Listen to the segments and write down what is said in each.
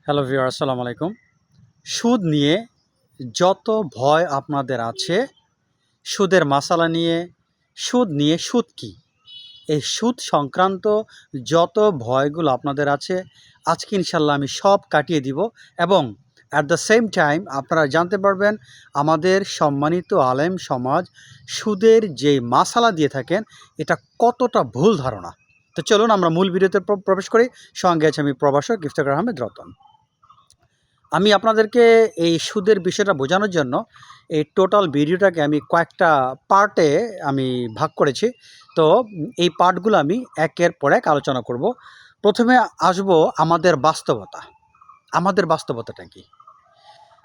Hello viewer, আসসালামু আলাইকুম। সুদ নিয়ে যত ভয় আপনাদের আছে, সুদের মাসালা নিয়ে, সুদ নিয়ে, সুদ কী, এই সুদ সংক্রান্ত যত ভয়গুলো আপনাদের আছে, আজকে ইনশাল্লাহ আমি সব কাটিয়ে দিব। এবং অ্যাট দ্য সেম টাইম আপনারা জানতে পারবেন আমাদের সম্মানিত আলেম সমাজ সুদের যে মাসালা দিয়ে থাকেন এটা কতটা ভুল ধারণা। তো চলুন আমরা মূল ভিডিওতে প্রবেশ করি। সঙ্গে আছে আমি প্রভাষক ইফতেখার আহমেদ রতন। আমি আপনাদেরকে এই সুদের বিষয়টা বোঝানোর জন্য এই টোটাল ভিডিওটাকে আমি কয়েকটা পার্টে আমি ভাগ করেছি। তো এই পার্টগুলো আমি একের পর এক আলোচনা করব। প্রথমে আসব আমাদের বাস্তবতা। আমাদের বাস্তবতাটা কি?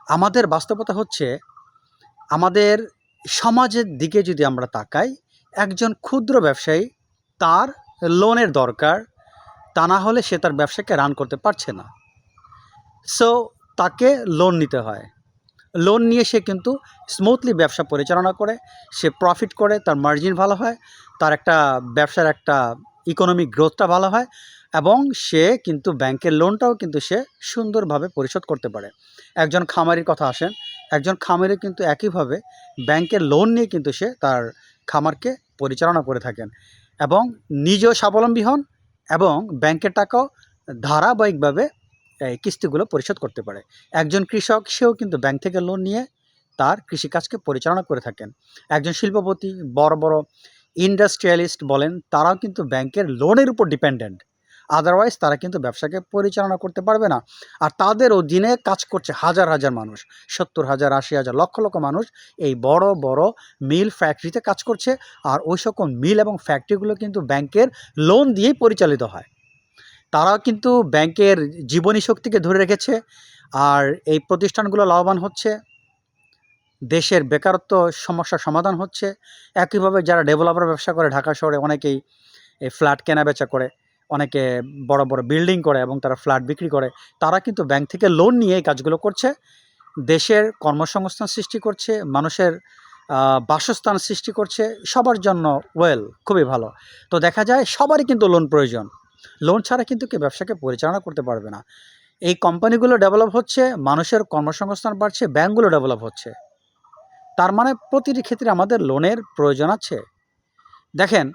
আমাদের বাস্তবতা হচ্ছে আমাদের সমাজের দিকে যদি আমরা তাকাই, একজন ক্ষুদ্র ব্যবসায়ী, তার লোনের দরকার, তা না হলে সে তার ব্যবসাকে রান করতে পারছে না। সো তাকে লোন নিতে হয়। লোন নিয়ে সে কিন্তু স্মুথলি ব্যবসা পরিচালনা করে, সে প্রফিট করে, তার মার্জিন ভালো হয়, তার একটা ব্যবসার একটা ইকোনমিক গ্রোথটা ভালো হয় এবং সে কিন্তু ব্যাংকের লোনটাও কিন্তু সে সুন্দরভাবে পরিশোধ করতে পারে। একজন খামারির কথা আসেন, একজন খামারি কিন্তু একইভাবে ব্যাংকের লোন নিয়ে কিন্তু সে তার খামারকে পরিচালনা করে থাকেন এবং নিজেও স্বাবলম্বী হন এবং ব্যাংকের টাকাও ধারাবাহিকভাবে এই কিস্তিগুলো পরিশোধ করতে পারে। একজন কৃষক, সেও কিন্তু ব্যাংক থেকে লোন নিয়ে তার কৃষিকাজকে পরিচালনা করে থাকেন। একজন শিল্পপতি, বড় বড় ইন্ডাস্ট্রিয়ালিস্ট বলেন, তারাও কিন্তু ব্যাংকের লোনের উপর ডিপেন্ডেন্ট। আদারওয়াইজ তারা কিন্তু ব্যবসাকে পরিচালনা করতে পারবে না। আর তাদের অধীনে কাজ করছে হাজার হাজার মানুষ, ৭০,০০০, ৮০,০০০, লক্ষ লক্ষ মানুষ এই বড় বড় মিল ফ্যাক্টরিতে কাজ করছে। আর ওই সকল মিল এবং ফ্যাক্টরিগুলো কিন্তু ব্যাংকের লোন দিয়েই পরিচালিত হয়। তারাও কিন্তু ব্যাংকের জীবনী শক্তিকে ধরে রেখেছে। আর এই প্রতিষ্ঠানগুলো লাভবান হচ্ছে, দেশের বেকারত্ব সমস্যার সমাধান হচ্ছে। একইভাবে যারা ডেভেলপার ব্যবসা করে ঢাকা শহরে, অনেকেই এই ফ্ল্যাট কেনাবেচা করে, অনেকে বড় বড় বিল্ডিং করে এবং তারা ফ্ল্যাট বিক্রি করে, তারা কিন্তু ব্যাংক থেকে লোন নিয়ে এই কাজগুলো করছে। দেশের কর্মসংস্থান সৃষ্টি করছে, মানুষের বাসস্থান সৃষ্টি করছে, সবার জন্য খুবই ভালো। তো দেখা যায় সবারই কিন্তু লোন প্রয়োজন। লোন ছাড়া কিন্তু কেউ ব্যবসাকে পরিচালনা করতে পারবে না। এই কোম্পানিগুলো ডেভেলপ হচ্ছে, মানুষের কর্মসংস্থান বাড়ছে, ব্যাংকগুলো ডেভেলপ হচ্ছে। তার মানে প্রতিটি ক্ষেত্রে আমাদের লোনের প্রয়োজন আছে। দেখেন,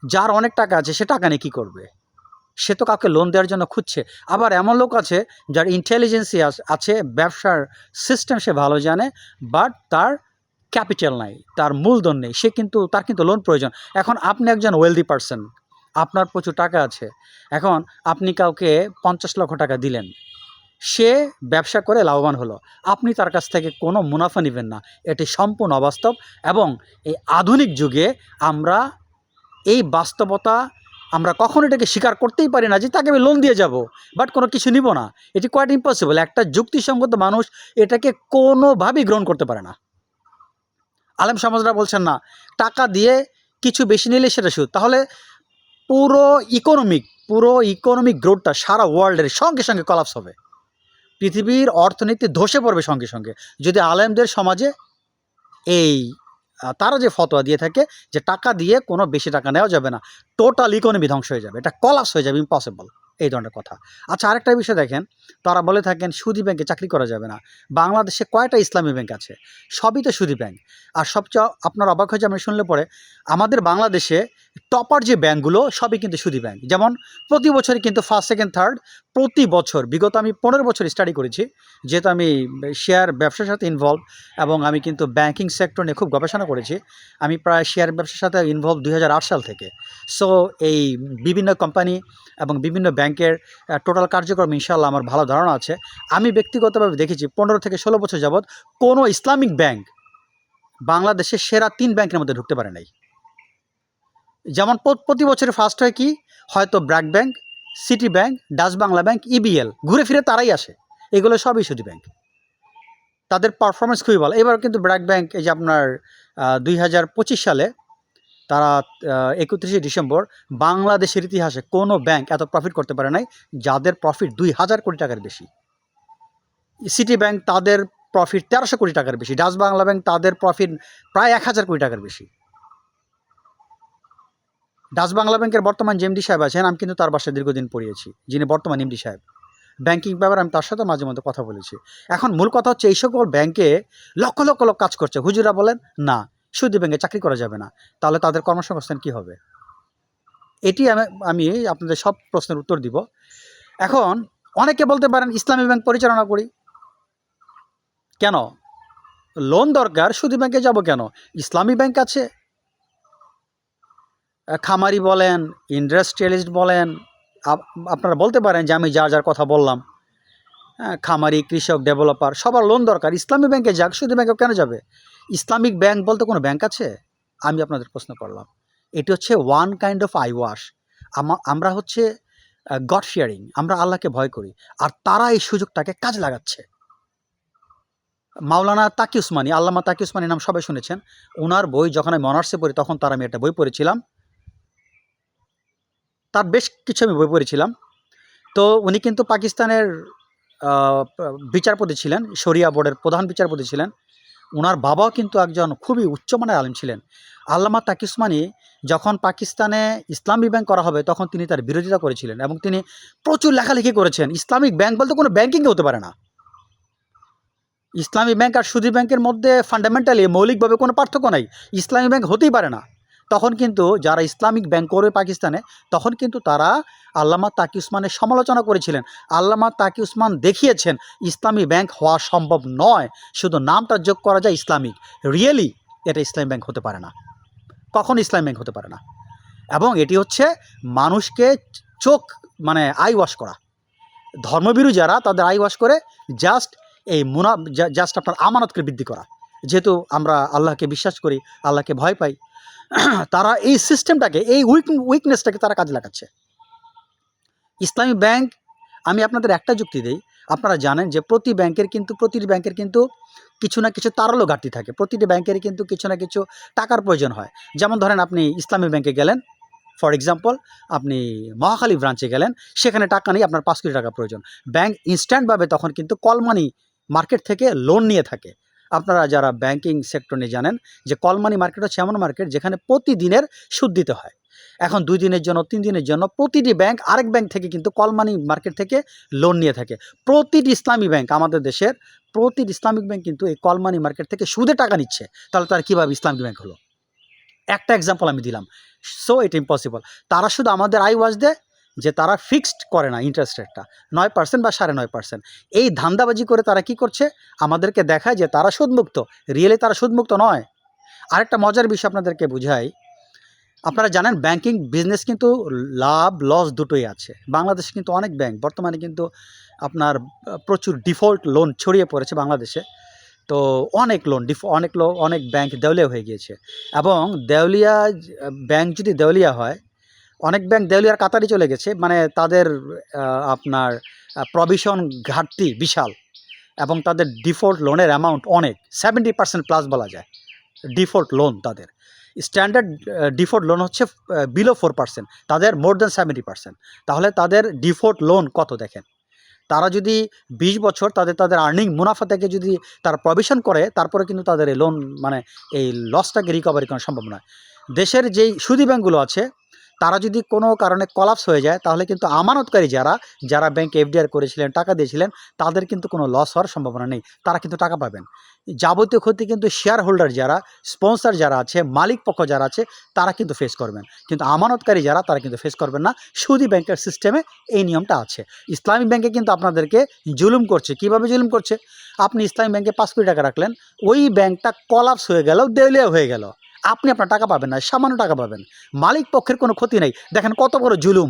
যার অনেক টাকা আছে সে টাকা নিয়ে কী করবে? সে তো কাউকে লোন দেওয়ার জন্য খুঁজছে। আবার এমন লোক আছে যার ইন্টেলিজেন্সি আছে, ব্যবসার সিস্টেম সে ভালো জানে, বাট তার ক্যাপিটাল নাই, তার মূলধন নেই, তার কিন্তু লোন প্রয়োজন। এখন আপনি একজন ওয়েলদি পারসন, আপনার প্রচুর টাকা আছে, এখন আপনি কাউকে ৫০ লক্ষ টাকা দিলেন, সে ব্যবসা করে লাভবান হলো, আপনি তার কাছ থেকে কোনো মুনাফা নেবেন না। এটি সম্পূর্ণ অবাস্তব। এবং এই আধুনিক যুগে আমরা এই বাস্তবতা আমরা কখনো এটাকে স্বীকার করতেই পারি না যে তাকে আমি লোন দিয়ে যাব, বাট কোনো কিছু নিব না। এটি কোয়াইট ইম্পসিবল। একটা যুক্তিসঙ্গত মানুষ এটাকে কোনোভাবেই গ্রহণ করতে পারে না। আলেম সমাজরা বলছেন না, টাকা দিয়ে কিছু বেশি নিলে সেটা সুদ। তাহলে পুরো ইকোনমিক গ্রোথটা সারা ওয়ার্ল্ডের সঙ্গে সঙ্গে কলাপস হবে। পৃথিবীর অর্থনীতি ধসে পড়বে সঙ্গে সঙ্গে, যদি আলেমদের সমাজে এই তারা যে ফতোয়া দিয়ে থাকে যে টাকা দিয়ে কোনো বেশি টাকা নেওয়া যাবে না, টোটাল ইকোনমি ধ্বংস হয়ে যাবে, এটা কলাপস হয়ে যাবে, ইম্পসিবল, এই ধরনের কথা। আচ্ছা, আরেকটা বিষয় দেখেন, তারা বলে থাকেন সুদী ব্যাংকে চাকরি করা যাবে না। বাংলাদেশে কয়টা ইসলামী ব্যাংক আছে? সবই তো সুদী ব্যাংক। আর সবচেয়ে আপনার অবাক হয়ে যাবেন শুনলে পরে, আমাদের বাংলাদেশে টপার যে ব্যাংকগুলো সবই কিন্তু সুদী ব্যাংক। যেমন প্রতি বছরই কিন্তু ফার্স্ট, সেকেন্ড, থার্ড, প্রতি বছর বিগত আমি ১৫ বছর স্টাডি করেছি, যেহেতু আমি শেয়ার ব্যবসার সাথে ইনভলভ এবং আমি কিন্তু ব্যাংকিং সেক্টর নিয়ে খুব গবেষণা করেছি। আমি প্রায় শেয়ার ব্যবসার সাথে ইনভলভ ২০০৮ সাল থেকে। সো এই বিভিন্ন কোম্পানি এবং বিভিন্ন ব্যাংকের টোটাল কার্যক্রম ইনশাআল্লাহ আমার ভালো ধারণা আছে। আমি ব্যক্তিগতভাবে দেখেছি ১৫ থেকে ১৬ বছর যাবৎ কোনো ইসলামিক ব্যাংক বাংলাদেশের সেরা ৩ ব্যাংকের মধ্যে ঢুকতে পারে নাই। যেমন প্রতি বছরে ফার্স্ট হয় কি, হয়তো BRAC bank, city bank, Dutch Bangla bank, EBL, ঘুরে ফিরে তারাই আসে। এগুলো সবই সুদী ব্যাংক। তাদের পারফরমেন্স খুবই ভালো। এবার কিন্তু ব্র্যাক ব্যাংক, এই যে আপনার ২০২৫ সালে তারা ৩১শে ডিসেম্বর বাংলাদেশের ইতিহাসে কোনো ব্যাংক এত প্রফিট করতে পারে নাই, যাদের প্রফিট ২,০০০ কোটি টাকার বেশি। সিটি ব্যাংক তাদের প্রফিট ১৩০০ কোটি টাকার বেশি। ডাচ বাংলা ব্যাংক তাদের প্রফিট প্রায় ১,০০০ কোটি টাকার বেশি। ডাচ বাংলা ব্যাংকের বর্তমান যে এমডি সাহেব আছেন, আমি কিন্তু তার বাসায় দীর্ঘদিন পড়িয়েছি, যিনি বর্তমান এমডি সাহেব। ব্যাংকিং ব্যাপারে আমি তার সাথে মাঝে মধ্যে কথা বলেছি। এখন মূল কথা হচ্ছে এই সকল ব্যাংকে লক্ষ লক্ষ লোক কাজ করছে, হুজুরা বলেন না সুদী ব্যাংকে চাকরি করা যাবে না, তাহলে তাদের কর্মসংস্থান কী হবে? এটি আমি আপনাদের সব প্রশ্নের উত্তর দিব। এখন অনেকে বলতে পারেন ইসলামী ব্যাংক পরিচালনা করি, কেন লোন দরকার সুদী ব্যাংকে যাব কেন? ইসলামী ব্যাংক আছে। খামারি বলেন, ইন্ডাস্ট্রিয়ালিস্ট বলেন, আপনারা বলতে পারেন যে আমি যার কথা বললাম, হ্যাঁ, খামারি, কৃষক, ডেভেলপার সবার লোন দরকার, ইসলামী ব্যাংকে যাক, সুদী ব্যাংকে কেন যাবে? ইসলামিক ব্যাংক বলতে কোনো ব্যাংক আছে? আমি আপনাদের প্রশ্ন করলাম। এটি হচ্ছে one kind of I wash. আমরা হচ্ছে গড ফিয়ারিং, আমরা আল্লাহকে ভয় করি, আর তারা এই সুযোগটাকে কাজে লাগাচ্ছে। মাওলানা তাকি উসমানী, আল্লামা তাকি উসমানী নাম সবাই শুনেছেন। ওনার বই যখন আমি অনার্সে পড়ি তখন আমি একটা বই পড়েছিলাম, তার বেশ কিছু আমি বই পড়েছিলাম। তো উনি কিন্তু পাকিস্তানের বিচারপতি ছিলেন, শরিয়া বোর্ডের প্রধান বিচারপতি ছিলেন। ওনার বাবাও কিন্তু একজন খুবই উচ্চমানের আলেম ছিলেন। আল্লামা তাকি উসমানী যখন পাকিস্তানে ইসলামী ব্যাংক করা হবে তখন তিনি তার বিরোধিতা করেছিলেন এবং তিনি প্রচুর লেখালেখি করেছেন। ইসলামিক ব্যাংক বলতে কোনো ব্যাংকিংয়ে হতে পারে না। ইসলামী ব্যাংক আর সুদী ব্যাংকের মধ্যে ফান্ডামেন্টালি মৌলিকভাবে কোনো পার্থক্য নাই। ইসলামী ব্যাংক হতেই পারে না। তখন কিন্তু যারা ইসলামিক ব্যাংক করবে পাকিস্তানে, তখন কিন্তু তারা আল্লামা তাকি উসমানের সমালোচনা করেছিলেন। আল্লামা তাকি উসমান দেখিয়েছেন ইসলামী ব্যাংক হওয়া সম্ভব নয়, শুধু নামটা যোগ করা যায় ইসলামিক, রিয়েলি এটা ইসলামী ব্যাংক হতে পারে না, কখনো ইসলামী ব্যাংক হতে পারে না। এবং এটি হচ্ছে মানুষকে চোখ আই ওয়াশ করা। ধর্মবিরু যারা তাদের আই ওয়াশ করে জাস্ট জাস্ট আপনার আমানতকে বৃদ্ধি করা। যেহেতু আমরা আল্লাহকে বিশ্বাস করি, আল্লাহকে ভয় পাই, তারা এই সিস্টেমটাকে, এই উইকনেসটাকে তারা কাজে লাগাচ্ছে। ইসলামী ব্যাংক, আমি আপনাদের একটা যুক্তি দিই। আপনারা জানেন যে প্রতিটি ব্যাংকের কিন্তু কিছু না কিছু তারল্য ঘাটতি থাকে। প্রতিটি ব্যাংকেরই কিন্তু কিছু না কিছু টাকার প্রয়োজন হয়। যেমন ধরেন আপনি ইসলামী ব্যাংকে গেলেন, ফর এক্সাম্পল আপনি মহাখালী ব্রাঞ্চে গেলেন, সেখানে টাকা নেই, আপনার 5 কোটি টাকা প্রয়োজন। ব্যাংক ইনস্ট্যান্টভাবে তখন কিন্তু কল মানি মার্কেট থেকে লোন নিয়ে থাকে। আপনারা যারা ব্যাংকিং সেক্টর নিয়ে জানেন যে কল মানি মার্কেট হচ্ছে এমন মার্কেট যেখানে প্রতিদিনের সুদ দিতে হয়। এখন 2 দিনের জন্য, 3 দিনের জন্য প্রতিটি ব্যাংক আরেক ব্যাংক থেকে কিন্তু কল মানি মার্কেট থেকে লোন নিয়ে থাকে। প্রতিটি ইসলামী ব্যাংক, আমাদের দেশের প্রতিটি ইসলামিক ব্যাংক কিন্তু এই কল মানি মার্কেট থেকে সুদে টাকা নিচ্ছে। তাহলে তারা কীভাবে ইসলামিক ব্যাংক হলো? একটা এক্সাম্পল আমি দিলাম। So it impossible. তারা শুধু আমাদের আই ওয়াশ দেয় যে তারা ফিক্সড করে না ইন্টারেস্ট রেটটা 9% বা 9.5%। এই ধান্দাবাজি করে তারা কি করছে? আমাদেরকে দেখায় যে তারা সুদমুক্ত, রিয়েলি তারা সুদমুক্ত নয়। আরেকটা মজার বিষয় আপনাদেরকে বুঝাই। আপনারা জানেন ব্যাংকিং বিজনেস কিন্তু লাভ লস দুটোই আছে। বাংলাদেশে কিন্তু অনেক ব্যাংক বর্তমানে কিন্তু আপনার প্রচুর ডিফল্ট লোন ছড়িয়ে পড়েছে বাংলাদেশে। তো অনেক ব্যাংক দেউলিয়া হয়ে গিয়েছে। এবং দেউলিয়া ব্যাংক যদি দেউলিয়া হয়, অনেক ব্যাংক দেউলিয়ার কাতারে চলে গেছে, তাদের আপনার প্রভিশন ঘাটতি বিশাল এবং তাদের ডিফল্ট লোনের অ্যামাউন্ট অনেক 70% প্লাস বলা যায়। ডিফল্ট লোন তাদের স্ট্যান্ডার্ড ডিফল্ট লোন হচ্ছে বিলো 4%, তাদের মোর দ্যান 70%। তাহলে তাদের ডিফল্ট লোন কত দেখেন। তারা যদি 20 বছর তাদের আর্নিং মুনাফা থেকে যদি তারা প্রভিশন করে, তারপরে কিন্তু তাদের এই লোন এই লসটাকে রিকভারি করা সম্ভব নয়। দেশের যেই সুদী ব্যাংকগুলো আছে তারা যদি কোনো কারণে কলাপস হয়ে যায়, তাহলে কিন্তু আমানতকারী যারা ব্যাংকে এফডিআর করেছিলেন, টাকা দিয়েছিলেন, তাদের কিন্তু কোনো লস হওয়ার সম্ভাবনা নেই, তারা কিন্তু টাকা পাবেন। যাবতীয় ক্ষতি কিন্তু শেয়ার হোল্ডার যারা, স্পন্সর যারা আছে, মালিক পক্ষ যারা আছে, তারা কিন্তু ফেস করবেন, কিন্তু আমানতকারী যারা তারা কিন্তু ফেস করবেন না। সুদী ব্যাংকের সিস্টেমে এই নিয়মটা আছে। ইসলামিক ব্যাংকে কিন্তু আপনাদেরকে জুলুম করছে। কিভাবে জুলুম করছে? আপনি ইসলামিক ব্যাংকে 5 কোটি টাকা রাখলেন, ওই ব্যাংকটা কলাপস হয়ে গেল, দেউলিয়া হয়ে গেল, আপনি আপনার টাকা পাবেন না, সামান্য টাকা পাবেন। মালিক পক্ষের কোনো ক্ষতি নেই। দেখেন কত বড় জুলুম।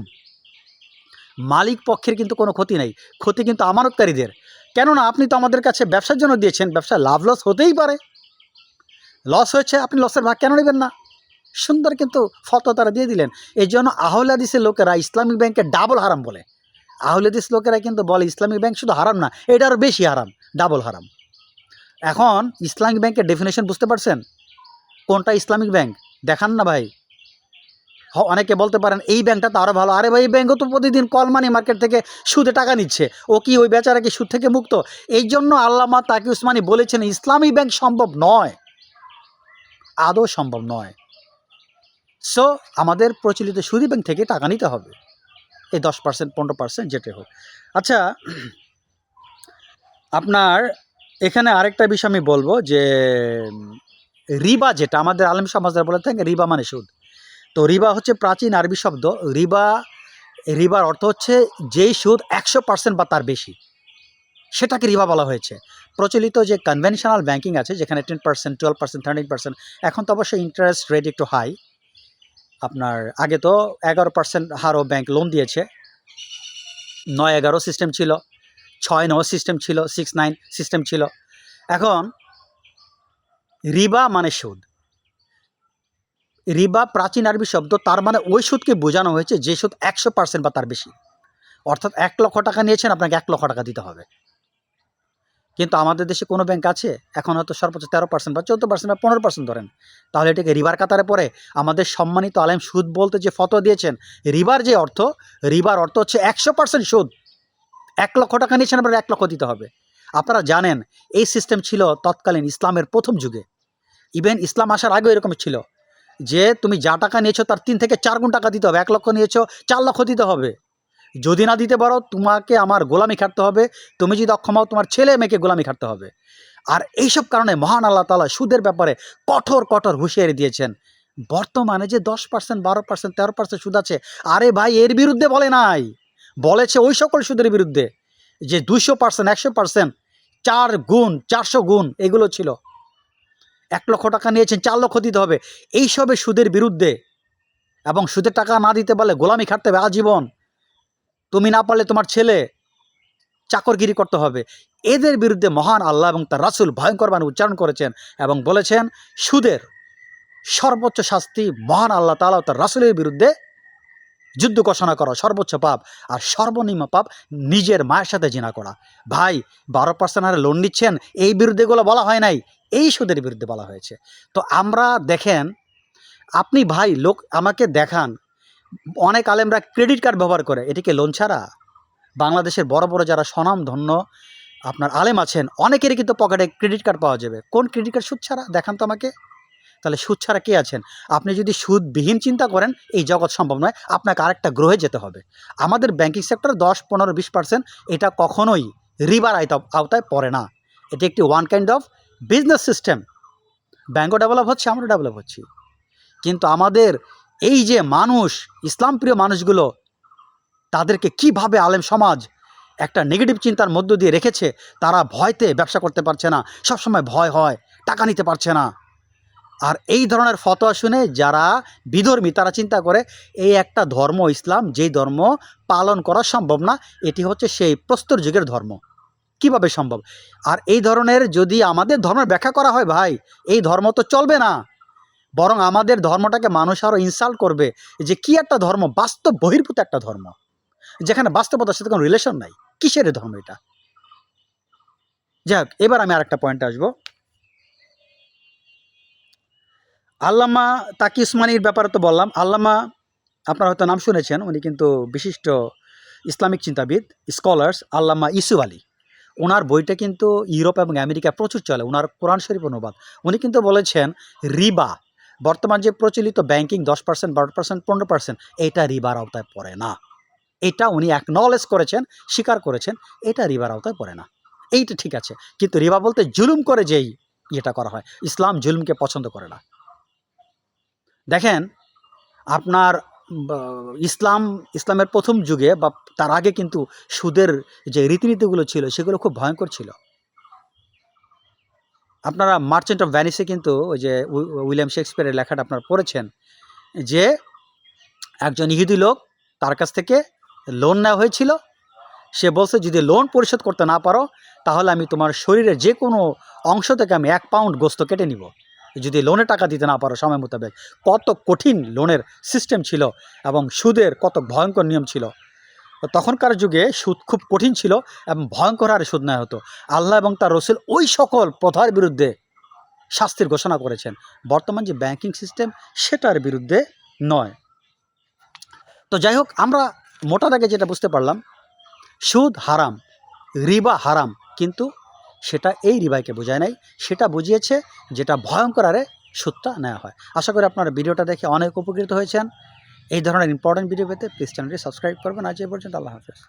মালিক পক্ষের কিন্তু কোনো ক্ষতি নেই, ক্ষতি কিন্তু আমানতকারীদের। কেননা আপনি তো আমাদের কাছে ব্যবসার জন্য দিয়েছেন, ব্যবসা লাভ লস হতেই পারে। লস হয়েছে, আপনি লসের ভাগ কেন নেবেন না? সুন্দর কিন্তু ফতোয়া তারা দিয়ে দিলেন। এই জন্য আহলে হাদিসের লোকেরা ইসলামিক ব্যাংকে ডাবল হারাম বলে। আহলে হাদিস লোকেরা কিন্তু বলে ইসলামিক ব্যাংক শুধু হারাম না, এটা আরও বেশি হারাম, ডাবল হারাম। এখন ইসলামিক ব্যাংকের ডেফিনেশন বুঝতে পারছেন? কোনটা ইসলামিক ব্যাংক দেখান না ভাই। অনেকে বলতে পারেন এই ব্যাংকটা তো আরও ভালো। আরে ভাই, এই ব্যাংকও তো প্রতিদিন কল মানি মার্কেট থেকে সুদে টাকা নিচ্ছে, ও কি ওই বেচারা কি সুদ থেকে মুক্ত? এই জন্য আল্লামা তাকি উসমানী বলেছেন ইসলামী ব্যাংক সম্ভব নয়, আদৌ সম্ভব নয়। সো আমাদের প্রচলিত সুদী ব্যাংক থেকে টাকা নিতে হবে, এই 10% 15% যেটা হোক। আচ্ছা, আপনার এখানে আরেকটা বিষয় আমি বলবো যে উম, রিবা, যেটা আমাদের আলেম সমাজরা বলে থাকে রিবা মানে সুদ। তো রিবা হচ্ছে প্রাচীন আরবি শব্দ। রিবা, রিবার অর্থ হচ্ছে যেই সুদ 100% বা তার বেশি, সেটাকে রিবা বলা হয়েছে। প্রচলিত যে কনভেনশনাল ব্যাংকিং আছে, যেখানে 10%, 12%, 13%, এখন তো অবশ্যই ইন্টারেস্ট রেট একটু হাই। আপনার আগে তো 11% হারও ব্যাংক লোন দিয়েছে, 9-11 সিস্টেম ছিল, 6-9 সিস্টেম ছিল, 6-9 সিস্টেম ছিল। এখন রিবা মানে সুদ। রিবা প্রাচীন আরবি শব্দ, তার মানে ওই সুদকে বোঝানো হয়েছে যে সুদ 100% বা তার বেশি। অর্থাৎ 1,00,000 টাকা নিয়েছেন, আপনাকে 1,00,000 টাকা দিতে হবে। কিন্তু আমাদের দেশে কোনো ব্যাংক আছে এখন হয়তো সর্বোচ্চ 13% বা 14% বা 15% ধরেন, তাহলে এটাকে রিবার কাতারে পড়ে? আমাদের সম্মানিত আলেম সুদ বলতে যে ফতোয়া দিয়েছেন, রিবার যে অর্থ, রিবার অর্থ হচ্ছে 100% সুদ। 1,00,000 টাকা নিয়েছেন, আপনার 1,00,000 দিতে হবে। আপনারা জানেন এই সিস্টেম ছিল তৎকালীন ইসলামের প্রথম যুগে। ইভেন ইসলাম আসার আগেও এরকম ছিল যে তুমি যা টাকা নিয়েছো তার 3 থেকে 4 গুণ টাকা দিতে হবে। 1,00,000 নিয়েছো, 4,00,000 দিতে হবে। যদি না দিতে পারো, তোমাকে আমার গোলামি খাটতে হবে। তুমি যদি অক্ষম হও, তোমার ছেলে মেয়েকে গোলামি খাটতে হবে। আর এইসব কারণে মহান আল্লাহ তাআলা সুদের ব্যাপারে কঠোর কঠোর হুঁশিয়ারি দিয়েছেন। বর্তমানে যে 10%, 12%, 13% সুদ আছে, আরে ভাই, এর বিরুদ্ধে বলে নাই, বলেছে ওই সকল সুদের বিরুদ্ধে যে 200%, 100%, 4 গুণ, 400 গুণ এগুলো ছিল। 1,00,000 টাকা নিয়েছেন, 4,00,000 দিতে হবে। এইসবের সুদের বিরুদ্ধে। এবং সুদের টাকা না দিতে পারলে গোলামি খাটতে হবে আজীবন। তুমি না পারলে তোমার ছেলে চাকরগিরি করতে হবে। এদের বিরুদ্ধে মহান আল্লাহ এবং তার রাসূল ভয়ঙ্কর বাণী উচ্চারণ করেছেন এবং বলেছেন সুদের সর্বোচ্চ শাস্তি মহান আল্লাহ তাআলা ও তার রাসূলের বিরুদ্ধে যুদ্ধ ঘোষণা করা সর্বোচ্চ পাপ, আর সর্বনিম্ন পাপ নিজের মায়ের সাথে জিনা করা। ভাই, 12% হারে লোন নিচ্ছেন, এই বিরুদ্ধে এগুলো বলা হয় নাই, এই সুদের বিরুদ্ধে বলা হয়েছে। তো আমরা দেখেন, আপনি ভাই লোক আমাকে দেখান, অনেক আলেমরা ক্রেডিট কার্ড ব্যবহার করে, এটিকে লোন ছাড়া? বাংলাদেশের বড় বড় যারা স্বনামধন্য আপনার আলেম আছেন, অনেকেরই কিন্তু পকেটে ক্রেডিট কার্ড পাওয়া যাবে। কোন ক্রেডিট কার্ড সুদ ছাড়া? দেখান তো আমাকে। তাহলে সুদ ছাড়া কে আছেন? আপনি যদি সুদবিহীন চিন্তা করেন, এই জগৎ সম্ভব নয়, আপনাকে আরেকটা গ্রহে যেতে হবে। আমাদের ব্যাংকিং সেক্টর 10, 15, 20% এটা কখনোই রিবার আওতায় পড়ে না। এটি একটি one kind of business system. ব্যাংকও ডেভেলপ হচ্ছে, আমরা ডেভেলপ হচ্ছি। কিন্তু আমাদের এই যে মানুষ, ইসলামপ্রিয় মানুষগুলো, তাদেরকে কিভাবে আলেম সমাজ একটা নেগেটিভ চিন্তার মধ্য দিয়ে রেখেছে। তারা ভয়তে ব্যবসা করতে পারছে না, সবসময় ভয় হয়, টাকা নিতে পারছে না। আর এই ধরনের ফতোয়া শুনে যারা বিধর্মী, তারা চিন্তা করে এই একটা ধর্ম ইসলাম, যেই ধর্ম পালন করা সম্ভব না, এটি হচ্ছে সেই প্রস্তর যুগের ধর্ম। কিভাবে সম্ভব? আর এই ধরনের যদি আমাদের ধর্মের ব্যাখ্যা করা হয়, ভাই, এই ধর্ম তো চলবে না। বরং আমাদের ধর্মটাকে মানুষ আরও ইনসাল্ট করবে যে কি একটা ধর্ম, বাস্তব বহির্ভূত একটা ধর্ম, যেখানে বাস্তবতার সাথে কোনো রিলেশন নাই। কিসের ধর্ম এটা? যাই হোক, এবার আমি আরেকটা পয়েন্টে আসবো। আল্লামা তাকি উসমানির ব্যাপারে তো বললাম। আল্লামা, আপনারা হয়তো নাম শুনেছেন, উনি কিন্তু বিশিষ্ট ইসলামিক চিন্তাবিদ, স্কলার্স, আল্লামা ইউসুফ আলী। ওনার বইটা কিন্তু ইউরোপ এবং আমেরিকা প্রচুর চলে, ওনার কোরআন শরীফ অনুবাদ। উনি কিন্তু বলেছেন রিবা, বর্তমান যে প্রচলিত ব্যাংকিং 10%, 12%, 15%, এটা রিবার আওতায় পড়ে না। এটা উনি অ্যাকনলেজ করেছেন, স্বীকার করেছেন, এটা রিবার আওতায় পড়ে না। এইটা ঠিক আছে, কিন্তু রিবা বলতে জুলুম করে যেই ইয়েটা করা হয়, ইসলাম জুলুমকে পছন্দ করে না। দেখেন, আপনার ইসলামের প্রথম যুগে বা তার আগে কিন্তু সুদের যে রীতিনীতিগুলো ছিল, সেগুলো খুব ভয়ঙ্কর ছিল। আপনারা মার্চেন্ট অফ ভ্যানিসে কিন্তু ওই যে উইলিয়াম শেক্সপিয়ারের লেখাটা আপনারা পড়েছেন, যে একজন ইহুদি লোক, তার কাছ থেকে লোন নেওয়া হয়েছিল। সে বলছে যদি লোন পরিশোধ করতে না পারো, তাহলে আমি তোমার শরীরের যে কোনো অংশ থেকে আমি 1 পাউন্ড গোস্ত কেটে নিব, যদি লোনে টাকা দিতে না পারো সময় মোতাবেক। কত কঠিন লোনের সিস্টেম ছিল এবং সুদের কত ভয়ঙ্কর নিয়ম ছিল। তো তখনকার যুগে সুদ খুব কঠিন ছিল এবং ভয়ঙ্কর হারে সুদ নেওয়া হতো। আল্লাহ এবং তার রসুল ওই সকল প্রথার বিরুদ্ধে শাস্তির ঘোষণা করেছেন। বর্তমান যে ব্যাংকিং সিস্টেম, সেটার বিরুদ্ধে নয়। তো যাই হোক, আমরা মোটা দাগে যেটা বুঝতে পারলাম, সুদ হারাম, রিবা হারাম, কিন্তু সেটা এই রিবাকে বোঝায় নাই, সেটা বুঝিয়েছে যেটা ভয়ঙ্কর আরে সুদটা নেওয়া হয়। আশা করি আপনারা ভিডিওটা দেখে অনেক উপকৃত হয়েছেন। এই ধরনের ইম্পর্টেন্ট ভিডিও পেতে প্লিজ চ্যানেলটি সাবস্ক্রাইব করবেন। আজ এই পর্যন্ত, আল্লাহ হাফেজ।